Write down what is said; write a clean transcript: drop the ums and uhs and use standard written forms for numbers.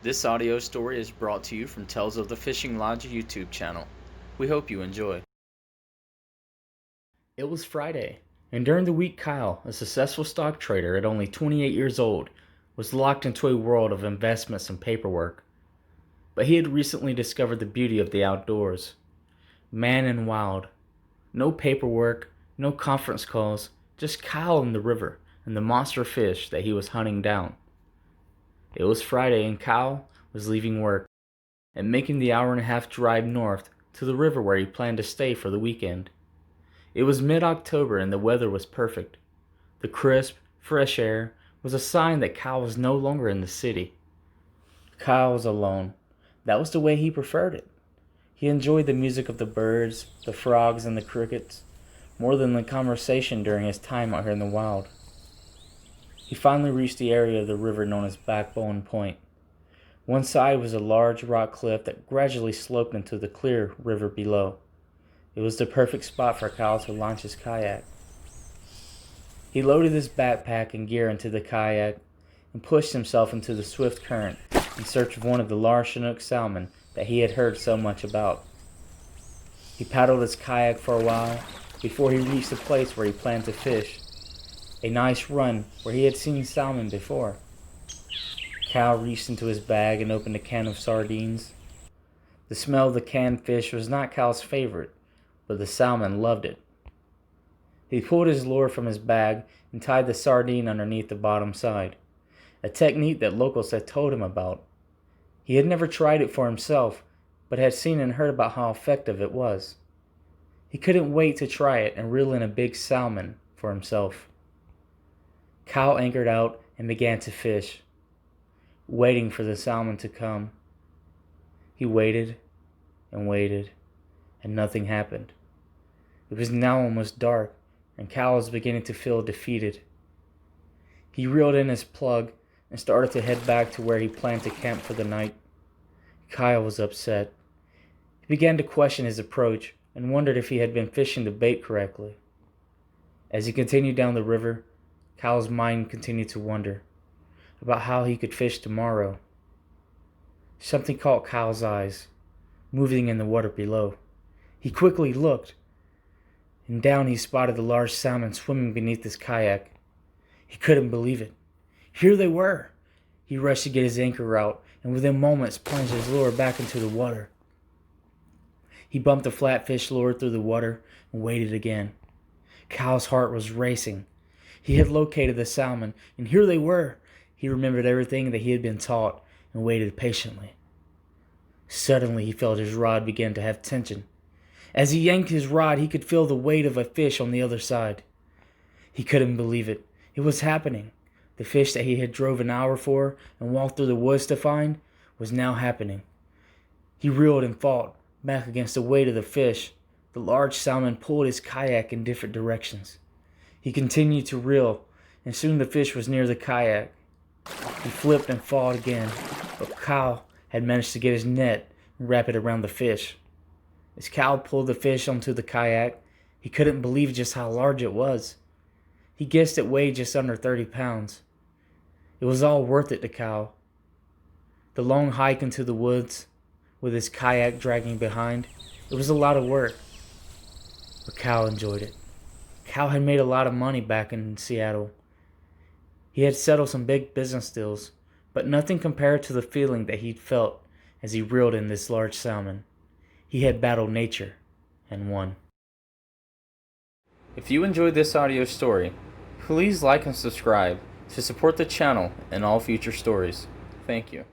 This audio story is brought to you from Tales of the Fishing Lodge YouTube channel. We hope you enjoy. It was Friday, and during the week Kyle, a successful stock trader at only 28 years old, was locked into a world of investments and paperwork. But he had recently discovered the beauty of the outdoors. Man and wild. No paperwork, no conference calls, just Kyle in the river and the monster fish that he was hunting down. It was Friday and Kyle was leaving work and making the hour-and-a-half drive north to the river where he planned to stay for the weekend. It was mid-October and the weather was perfect. The crisp, fresh air was a sign that Kyle was no longer in the city. Kyle was alone. That was the way he preferred it. He enjoyed the music of the birds, the frogs, and the crickets more than the conversation during his time out here in the wild. He finally reached the area of the river known as Backbone Point. One side was a large rock cliff that gradually sloped into the clear river below. It was the perfect spot for Kyle to launch his kayak. He loaded his backpack and gear into the kayak and pushed himself into the swift current in search of one of the large chinook salmon that he had heard so much about. He paddled his kayak for a while before he reached the place where he planned to fish. A nice run where he had seen salmon before. Kyle reached into his bag and opened a can of sardines. The smell of the canned fish was not Kyle's favorite, but the salmon loved it. He pulled his lure from his bag and tied the sardine underneath the bottom side, a technique that locals had told him about. He had never tried it for himself, but had seen and heard about how effective it was. He couldn't wait to try it and reel in a big salmon for himself. Kyle anchored out and began to fish, waiting for the salmon to come. He waited and waited, and nothing happened. It was now almost dark, and Kyle was beginning to feel defeated. He reeled in his plug and started to head back to where he planned to camp for the night. Kyle was upset. He began to question his approach and wondered if he had been fishing the bait correctly. As he continued down the river, Kyle's mind continued to wonder about how he could fish tomorrow. Something caught Kyle's eyes, moving in the water below. He quickly looked, and down he spotted the large salmon swimming beneath his kayak. He couldn't believe it. Here they were! He rushed to get his anchor out, and within moments plunged his lure back into the water. He bumped the flatfish lure through the water and waited again. Kyle's heart was racing. He had located the salmon, and here they were. He remembered everything that he had been taught and waited patiently. Suddenly, he felt his rod begin to have tension. As he yanked his rod, he could feel the weight of a fish on the other side. He couldn't believe it. It was happening. The fish that he had drove an hour for and walked through the woods to find was now happening. He reeled and fought back against the weight of the fish. The large salmon pulled his kayak in different directions. He continued to reel, and soon the fish was near the kayak. He flipped and fought again, but Kyle had managed to get his net and wrap it around the fish. As Kyle pulled the fish onto the kayak, he couldn't believe just how large it was. He guessed it weighed just under 30 pounds. It was all worth it to Kyle. The long hike into the woods, with his kayak dragging behind, it was a lot of work, but Kyle enjoyed it. Kyle had made a lot of money back in Seattle. He had settled some big business deals, but nothing compared to the feeling that he'd felt as he reeled in this large salmon. He had battled nature and won. If you enjoyed this audio story, please like and subscribe to support the channel and all future stories. Thank you.